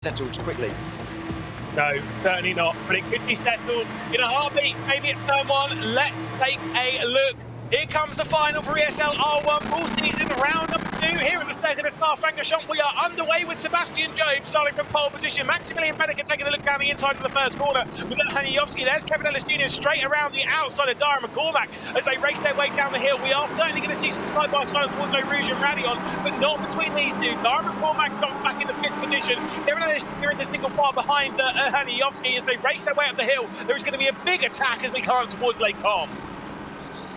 settled quickly. No, certainly not, but it could be settled in a heartbeat, maybe at turn one. Let's take a look. Here comes the final for ESL R1 full season, round number 2 here at the stake of the Spa-Francorchamps. We are underway with Sebastian Job starting from pole position. Maximilian Benneker taking a look down the inside of the first corner with Haniyovski. There's Kevin Ellis Jr. straight around the outside of Dara McCormack as they race their way down the hill. We are certainly going to see some side-by-side towards Eau Rouge and Radion, but not between these two. Dara McCormack got back in the 5th position. Kevin Ellis Jr. is a single far behind Haniyovski as they race their way up the hill. There is going to be a big attack as we come up towards Lake Com.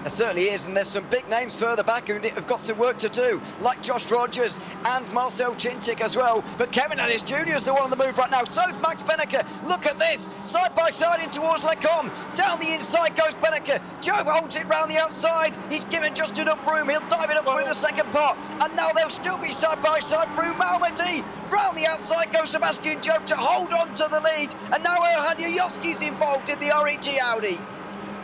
There certainly is, and there's some big names further back who have got some work to do, like Josh Rogers and Marcel Chinchik as well. But Kevin Ellis Jr. is the one on the move right now. So's Max Benneker. Look at this, side by side in towards Lake Com. Down the inside goes Benneker. Job holds it round the outside. He's given just enough room. He'll dive it up through the second part, and now they'll still be side by side through Malmedy. Round the outside goes Sebastian Job to hold on to the lead, and now Haniyovski's involved in the REG Audi.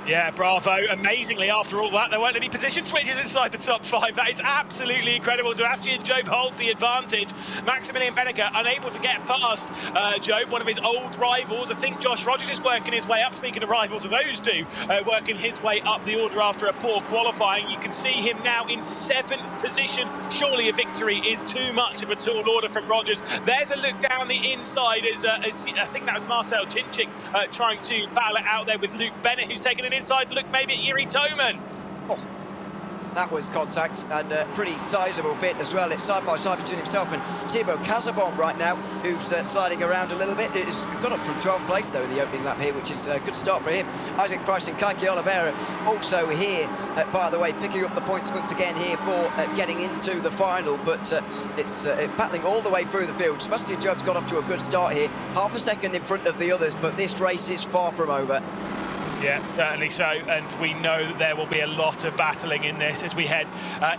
Yeah, bravo. Amazingly, after all that, there weren't any position switches inside the top 5. That is absolutely incredible. Sebastian Job holds the advantage. Maximilian Benneker unable to get past Job, one of his old rivals. I think Josh Rogers is working his way up. Speaking of rivals, of those two working his way up the order after a poor qualifying. You can see him now in 7th position. Surely a victory is too much of a tall order from Rogers. There's a look down the inside as I think that was Marcel Chinchik trying to battle it out there with Luke Bennett, who's taken an inside look maybe at Yuri Toman. Oh, that was contact, and a pretty sizable bit as well. It's side by side between himself and Thibaut Casabon right now, who's sliding around a little bit. He's got up from 12th place though in the opening lap here, which is a good start for him. Isaac Price and Kaiki Oliveira also here, by the way, picking up the points once again here for getting into the final, but it's battling all the way through the field. Sebastian Job's got off to a good start here, half a second in front of the others, but this race is far from over. Yeah, certainly so, and we know that there will be a lot of battling in this as we head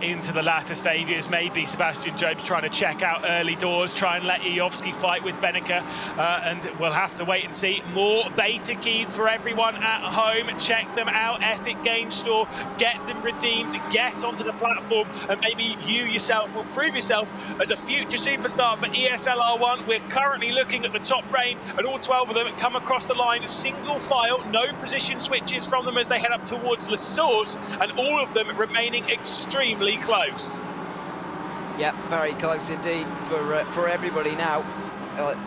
into the latter stages. Maybe Sebastian Job's trying to check out early doors, try and let Iovski fight with Benneker, and we'll have to wait and see. More beta keys for everyone at home. Check them out, Epic Games Store, get them redeemed, get onto the platform, and maybe you yourself will prove yourself as a future superstar for ESL R1. We're currently looking at the top range, and all 12 of them come across the line, single file, no position switches from them as they head up towards La Source, and all of them remaining extremely close. Yeah, very close indeed for everybody now.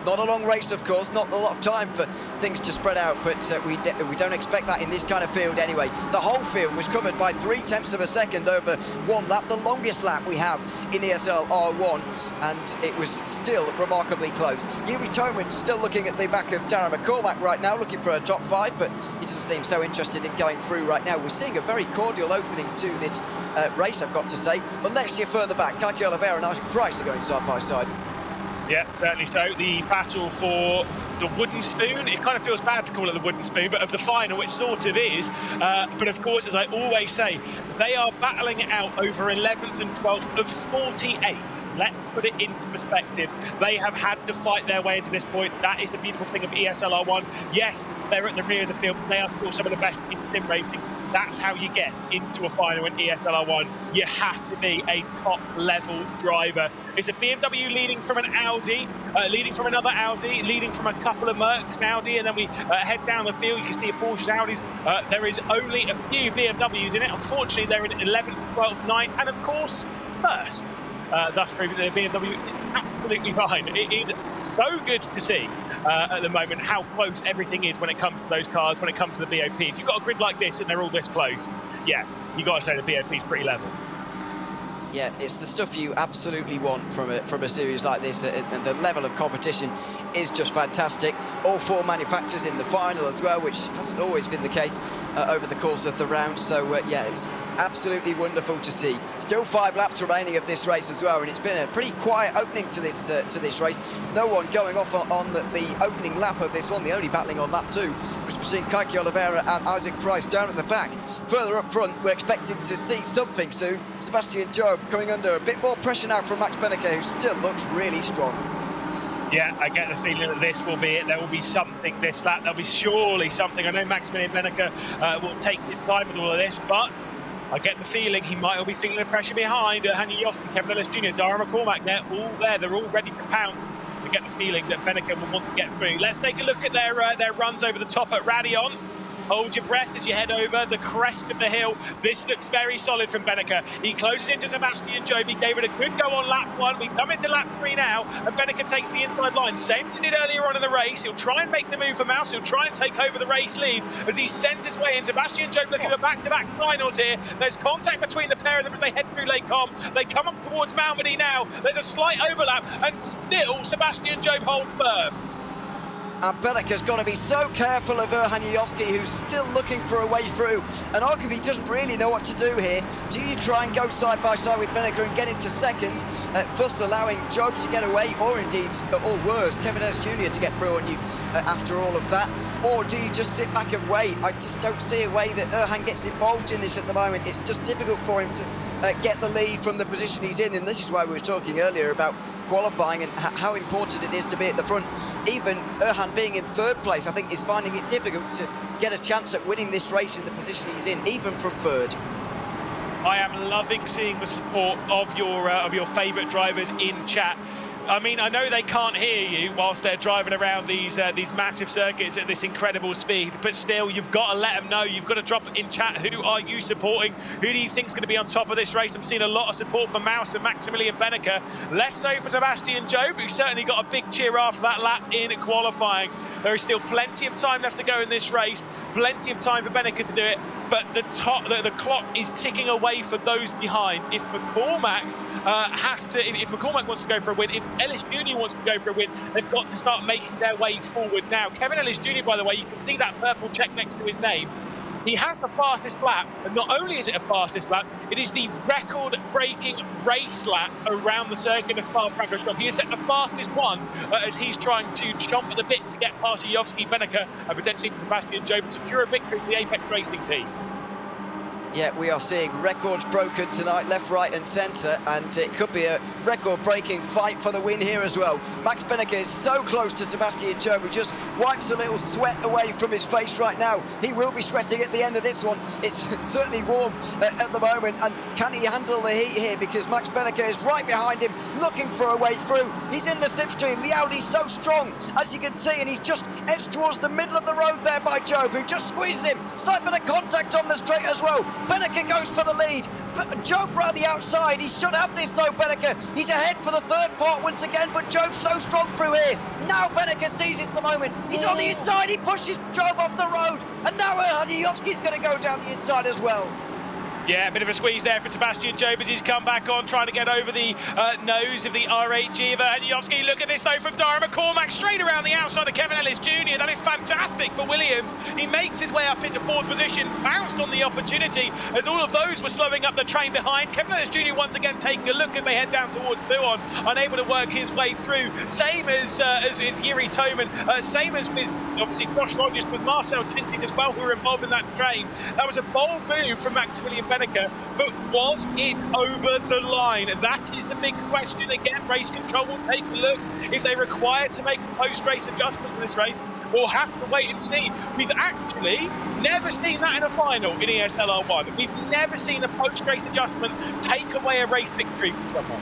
Not a long race, of course, not a lot of time for things to spread out, but we don't expect that in this kind of field anyway. The whole field was covered by 0.3 of a second over one lap, the longest lap we have in ESL R1, and it was still remarkably close. Yuri Toman still looking at the back of Dara McCormack right now, looking for a top 5, but he doesn't seem so interested in going through right now. We're seeing a very cordial opening to this race, I've got to say, unless you're further back. Kaiki Oliveira and Isaac Price are going side by side. Yeah, certainly so. The battle for the wooden spoon, it kind of feels bad to call it the wooden spoon, but of the final it sort of is. But of course, as I always say, they are battling it out over 11th and 12th of 48. Let's put it into perspective. They have had to fight their way into this point. That is the beautiful thing of ESL R1. Yes, they're at the rear of the field, but they are still some of the best in sim racing. That's how you get into a final in ESL R1. You have to be a top-level driver. It's a BMW leading from an Audi, leading from another Audi, leading from a couple of Mercs and Audi, and then we head down the field. You can see a Porsche's, Audis. There is only a few BMWs in it. Unfortunately, they're in 11th, 12th, 9th, and of course, first. Thus proving that the BMW is absolutely fine. It is so good to see at the moment how close everything is when it comes to those cars, when it comes to the BOP. If you've got a grid like this and they're all this close, yeah, you got to say the BOP is pretty level. Yeah, it's the stuff you absolutely want from a series like this, and the level of competition is just fantastic. All 4 manufacturers in the final as well, which hasn't always been the case over the course of the round. So yeah, it's absolutely wonderful to see. Still 5 laps remaining of this race as well, and it's been a pretty quiet opening to this race. No one going off on the opening lap of this one. The only battling on lap 2 was between Kaiki Oliveira and Isaac Price down at the back. Further up front, we're expecting to see something soon. Sebastian Job coming under a bit more pressure now from Max Benneker, who still looks really strong. Yeah, I get the feeling that this will be it. There will be something this lap. There'll be surely something. I know Maximilian Benneker will take his time with all of this, but I get the feeling he might all be feeling the pressure behind. Haniyovski, Kevin Ellis Jr., Dara McCormack, they're all there. They're all ready to pounce. The get the feeling that Benneker will want to get through. Let's take a look at their runs over the top at Radion. Hold your breath as you head over the crest of the hill. This looks very solid from Benneker. He closes into Sebastian Job. He gave it a good go on lap 1. We come into lap 3 now, and Benneker takes the inside line. Same as he did earlier on in the race. He'll try and make the move for Mouse. He'll try and take over the race lead as he sends his way in. Sebastian Job looking at back-to-back finals here. There's contact between the pair of them as they head through Lake Com. They come up towards Malmedy now. There's a slight overlap, and still Sebastian Job holds firm. And Benneker's got to be so careful of Erhan Yovski, who's still looking for a way through, and arguably doesn't really know what to do here. Do you try and go side by side with Benneker and get into second, thus allowing Job to get away, or indeed, or worse, Kevin Ellis Jr. to get through on you after all of that? Or do you just sit back and wait? I just don't see a way that Erhan gets involved in this at the moment. It's just difficult for him to get the lead from the position he's in, and this is why we were talking earlier about qualifying and how important it is to be at the front. Even Erhan being in third place, I think, is finding it difficult to get a chance at winning this race in the position he's in, even from third. I am loving seeing the support of your favourite drivers in chat. I mean, I know they can't hear you whilst they're driving around these massive circuits at this incredible speed, but still, you've got to let them know. You've got to drop in chat, who are you supporting? Who do you think's going to be on top of this race? I'm seeing a lot of support for Mouse and Maximilian Benneker. Less so for Sebastian Job, who certainly got a big cheer after that lap in qualifying. There is still plenty of time left to go in this race, plenty of time for Benneker to do it, but the clock is ticking away for those behind. If McCormack if McCormack wants to go for a win, if Ellis Jr. wants to go for a win, they've got to start making their way forward now. Kevin Ellis Jr., by the way, you can see that purple check next to his name. He has the fastest lap, and not only is it a fastest lap, it is the record-breaking race lap around the circuit of Spa-Francorchamps. He has set the fastest one as he's trying to chomp at the bit to get past Yovski, Benneker, and potentially Sebastian Job to secure a victory for the Apex Racing team. Yeah, we are seeing records broken tonight, left, right and centre, and it could be a record-breaking fight for the win here as well. Max Benneker is so close to Sebastian Job, who just wipes a little sweat away from his face right now. He will be sweating at the end of this one. It's certainly warm at the moment, and can he handle the heat here? Because Max Benneker is right behind him, looking for a way through. He's in the slipstream. The Audi's so strong, as you can see, and he's just edged towards the middle of the road there by Job, who just squeezes him. Slight bit of contact on the straight as well. Benneker goes for the lead. Job round the outside. He should have this though, Benneker. He's ahead for the third part once again, but Job's so strong through here. Now Benneker seizes the moment. He's on the inside. He pushes Job off the road. And now Erhan Yovski's going to go down the inside as well. Yeah, a bit of a squeeze there for Sebastian Job as he's come back on, trying to get over the nose of the RHG of Erhan Yovski. Look at this, though, from Dara McCormack, straight around the outside of Kevin Ellis Jr. That is fantastic for Williams. He makes his way up into fourth position, bounced on the opportunity as all of those were slowing up the train behind. Kevin Ellis Jr. once again taking a look as they head down towards Buon, unable to work his way through. Same as with Yuri Toman, same as with, obviously, Josh Rogers, with Marcel Tintin as well, who were involved in that train. That was a bold move from Maximilian Benneker, but was it over the line? That is the big question. Again, race control will take a look if they require to make a post-race adjustment for this race. We'll have to wait and see. We've actually never seen that in a final in ESL R1. We've never seen a post-race adjustment take away a race victory from someone.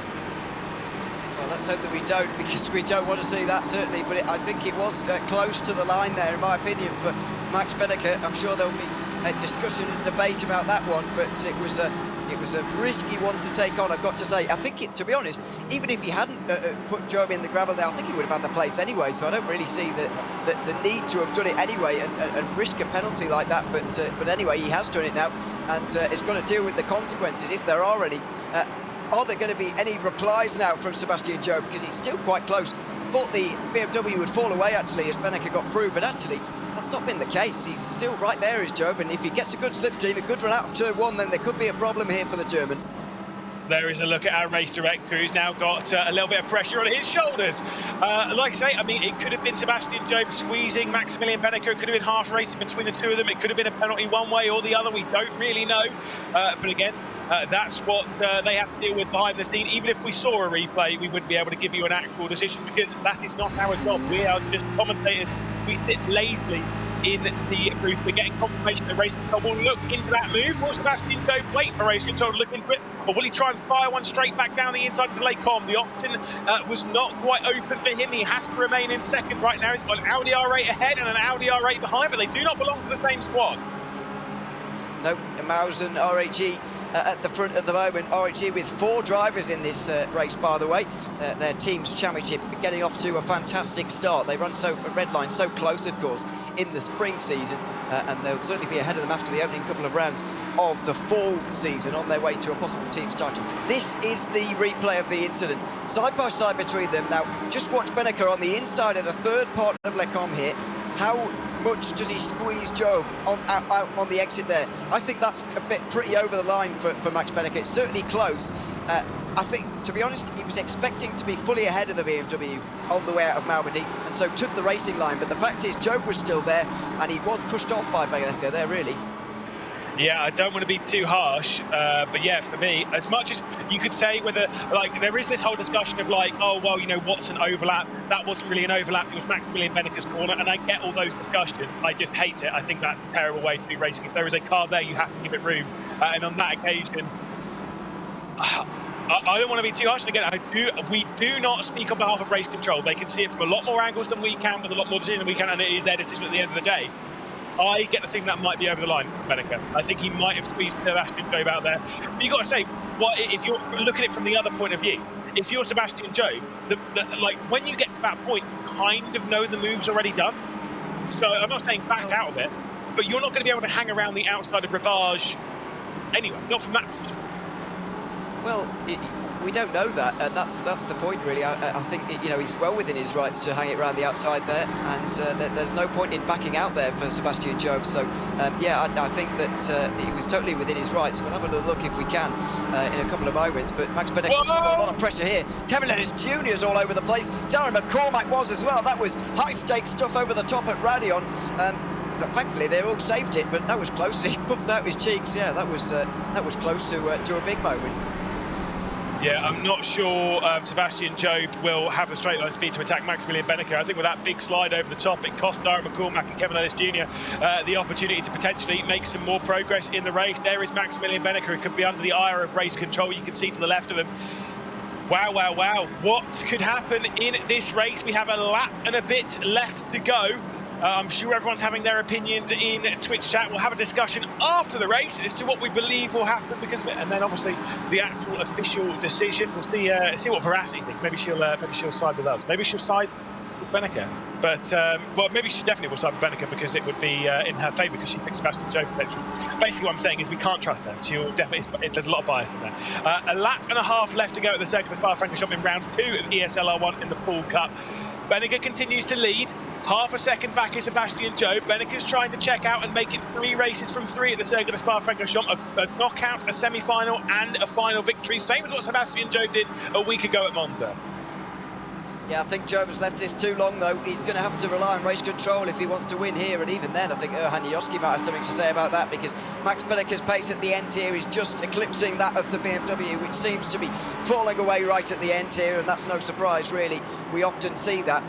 Well, let's hope that we don't, because we don't want to see that, certainly. But I think it was close to the line there, in my opinion, for Max Benneker. I'm sure there'll be a discussion and debate about that one, but it was a risky one to take on, I've got to say. I think, to be honest, even if he hadn't put Job in the gravel there, I think he would have had the place anyway, so I don't really see the need to have done it anyway and risk a penalty like that, but anyway, he has done it now, and is going to deal with the consequences, if there are any. Are there going to be any replies now from Sebastian Job, because he's still quite close? Thought the BMW would fall away, actually, as Benneker got through, but actually, that's not been the case. He's still right there, is Job, and if he gets a good slipstream, a good run out of turn one, then there could be a problem here for the German. There is a look at our race director, who's now got a little bit of pressure on his shoulders. Like I say, I mean, it could have been Sebastian Job squeezing Maximilian Benneker. It could have been half racing between the two of them. It could have been a penalty one way or the other. We don't really know. But again, that's what they have to deal with behind the scene. Even if we saw a replay, we wouldn't be able to give you an actual decision, because that is not our job. We are just commentators. We sit lazily in the booth. We're getting confirmation that race control will look into that move. Will Sebastian Job wait for race control to look into it, or will he try and fire one straight back down the inside to Lecom? The option was not quite open for him. He has to remain in second right now. He's got an Audi R8 ahead and an Audi R8 behind, but they do not belong to the same squad. No, Mausen, RHE at the front at the moment. RHE with 4 drivers in this race, by the way. Their team's championship getting off to a fantastic start. They run red line so close, of course, in the spring season, and they'll certainly be ahead of them after the opening couple of rounds of the fall season on their way to a possible team's title. This is the replay of the incident, side by side between them. Now, just watch Benneker on the inside of the third part of Lecom here. How much does he squeeze Job out on the exit there? I think that's a bit pretty over the line for Max Benneker. It's certainly close. I think, to be honest, he was expecting to be fully ahead of the BMW on the way out of Malmedy, and so took the racing line. But the fact is, Job was still there, and he was pushed off by Benneker there, really. Yeah, I don't want to be too harsh, but yeah, for me, as much as you could say whether, like, there is this whole discussion of like, oh, well, you know, what's an overlap? That wasn't really an overlap, it was Maximilian Benneker's corner, and I get all those discussions. I just hate it. I think that's a terrible way to do racing. If there is a car there, you have to give it room, and on that occasion, I don't want to be too harsh. And again, we do not speak on behalf of race control. They can see it from a lot more angles than we can, with a lot more decision than we can, and it is their decision at the end of the day. I get the thing that might be over the line, Benneker. I think he might have squeezed Sebastian Job out there. But you've got to say, if you're looking at it from the other point of view, if you're Sebastian Job, like when you get to that point, you kind of know the move's already done. So I'm not saying back out of it, but you're not going to be able to hang around the outside of Rivage anyway, not from that position. Well, we don't know that, and that's the point, really. I think, you know, he's well within his rights to hang it around the outside there, and there's no point in backing out there for Sebastian Job. So, yeah, I think that he was totally within his rights. We'll have a look if we can in a couple of moments. But Max Benneker got a lot of pressure here. Kevin Lennis Jr.'s all over the place. Darren McCormack was as well. That was high-stakes stuff over the top at Radeon. Thankfully, they all saved it, but that was close. He puffs out his cheeks. Yeah, that was close to a big moment. Yeah, I'm not sure Sebastian Job will have the straight line speed to attack Maximilian Benneker. I think with that big slide over the top, it cost Darren McCormack and Kevin Ellis Jr. The opportunity to potentially make some more progress in the race. There is Maximilian Benneker, who could be under the ire of race control. You can see to the left of him. Wow, wow, wow. What could happen in this race? We have a lap and a bit left to go. I'm sure everyone's having their opinions in Twitch chat. We'll have a discussion after the race as to what we believe will happen because of it, and then obviously the actual official decision. We'll see what Veracity thinks. Maybe she'll side with us. Maybe she'll side with Benneker. But well, maybe she definitely will side with Benneker because it would be in her favour because she picked Sebastian Job. Basically, what I'm saying is we can't trust her. She'll definitely. There's a lot of bias in there. A lap and a half left to go at the Circuit de Spa-Francorchamps in round 2 of ESL R1 in the full cup. Benneker continues to lead. Half a second back is Sebastian Job. Benneker's trying to check out and make it 3 races from 3 at the Circuit de Spa-Francorchamps. A knockout, a semi-final, and a final victory. Same as what Sebastian Job did a week ago at Monza. Yeah, I think Job has left this too long, though. He's going to have to rely on race control if he wants to win here. And even then, I think Erhan Yoski might have something to say about that because Max Benneker's pace at the end here is just eclipsing that of the BMW, which seems to be falling away right at the end here. And that's no surprise, really. We often see that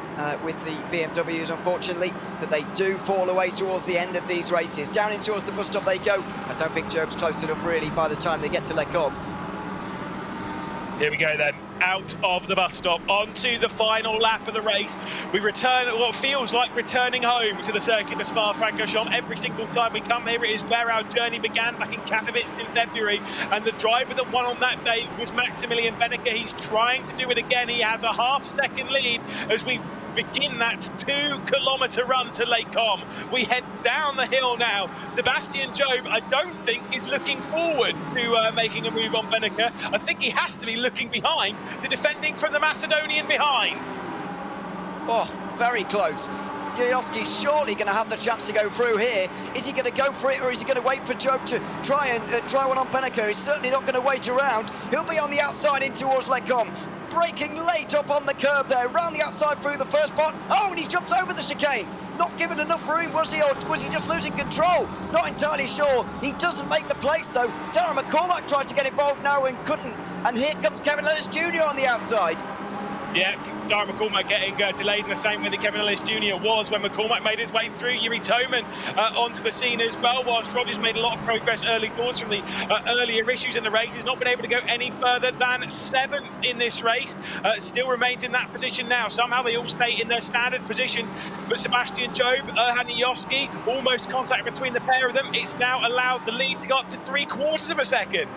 with the BMWs, unfortunately, that they do fall away towards the end of these races. Down in towards the bus stop they go. I don't think Job's close enough, really, by the time they get to Lecom. Here we go then, out of the bus stop, onto the final lap of the race. We return at what feels like returning home to the Circuit de Spa-Francorchamps. Every single time we come here, it is where our journey began back in Katowice in February. And the driver that won on that day was Maximilian Benneker. He's trying to do it again. He has a half-second lead as we begin that 2-kilometre run to Lecom. We head down the hill now. Sebastian Job, I don't think, is looking forward to making a move on Benneker. I think he has to be looking behind to defending from the Macedonian behind. Oh, very close. Yoski's surely going to have the chance to go through here. Is he going to go for it, or is he going to wait for Job to try one on Benneker? He's certainly not going to wait around. He'll be on the outside in towards Lecom. Braking late up on the curb there, round the outside through the first spot. Oh, and he jumps over the chicane. Not given enough room, was he, or was he just losing control? Not entirely sure. He doesn't make the place, though. Darren McCormack tried to get involved now and couldn't. And here comes Kevin Lennis Jr. on the outside. Yeah, Darren McCormack getting delayed in the same way that Kevin Ellis Jr. was when McCormack made his way through. Yuri Toman onto the scene as well, whilst Rogers made a lot of progress early doors from the earlier issues in the race. He's not been able to go any further than 7th in this race. Still remains in that position now. Somehow they all stay in their standard position. But Sebastian Job, Erhan Yoski, almost contact between the pair of them. It's now allowed the lead to go up to 3/4 of a second.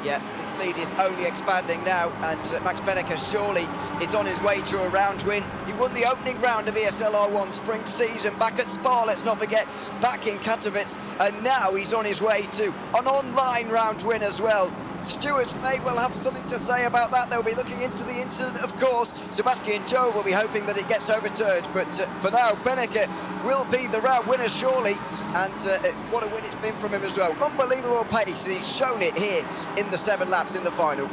Yeah, this lead is only expanding now, and Max Benneker surely is on his way to a round win. He won the opening round of ESL R1 spring season back at Spa, let's not forget, back in Katowice, and now he's on his way to an online round win as well. Stewards may well have something to say about that. They'll be looking into the incident, of course. Sebastian Joe will be hoping that it gets overturned, but for now, Benneker will be the round winner surely, and what a win it's been from him as well. Unbelievable pace, and he's shown it here in the 7 laps in the final.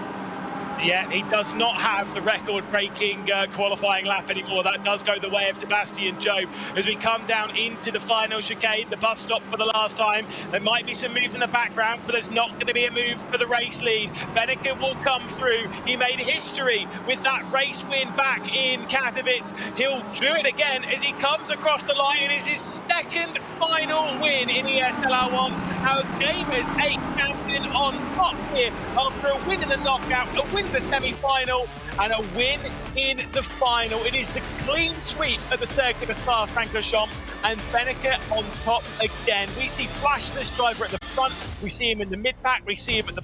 Yeah, he does not have the record-breaking qualifying lap anymore. That does go the way of Sebastian Job. As we come down into the final chicane, the bus stop for the last time. There might be some moves in the background, but there's not going to be a move for the race lead. Benneker will come through. He made history with that race win back in Katowice. He'll do it again as he comes across the line. It is his 2nd final win in ESL R1. Our Gamers 8 champion on top here after a win in the knockout, a win in the semi-final, and a win in the final. It is the clean sweep at the Circuit of Spa-Francorchamps, and Benneker on top again. We see Flash, this driver, at the front. We see him in the mid-pack. We see him at the